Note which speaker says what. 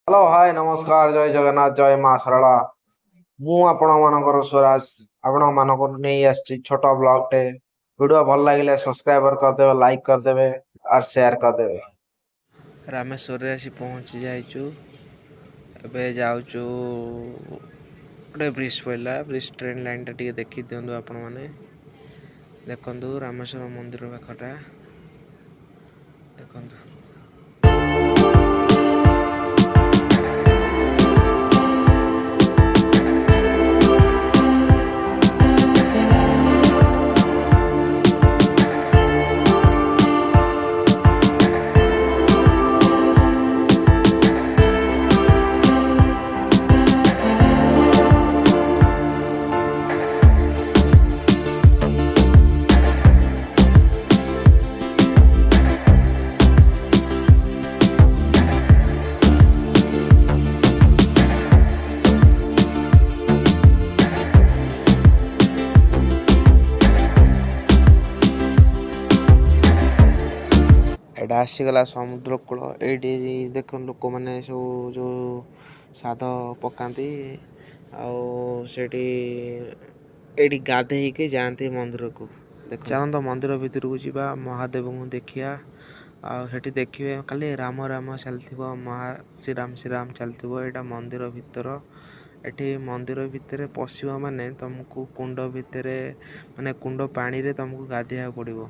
Speaker 1: Hello hi नमस्कार जय जगन्नाथ जय माँ सरला मु आपण मानकर स्वराज आपण मानक नहीं आछि छोट ब्लॉग टे वीडियो भल लागिले सब्सक्राइबर कर देबे लाइक कर देबे और शेयर कर देबे।
Speaker 2: रामेश्वर आसी पहुँची जाइचु एबे जाउचु गोटे ब्रिज पड़ा ब्रिज ट्रेन लाइन टा टिके देखि दियंतु आपण माने देखंतु रामेश्वर मंदिर पाखटा देखंतु। एटा आसीगला समुद्र कूल ये देख लोक मैंने सब जो साध पकाती आठी गाधे जाती मंदिर को देख चलत मंदिर भितर को जा महादेव को देखिया आठी देखिए खाली राम राम चलती श्री राम चलती यहाँ मंदिर भितर एठी मंदिर भितर पशिब माने तुमको कुंड भितर माने कुंड पानी रे तुमको गाधेया पड़ो।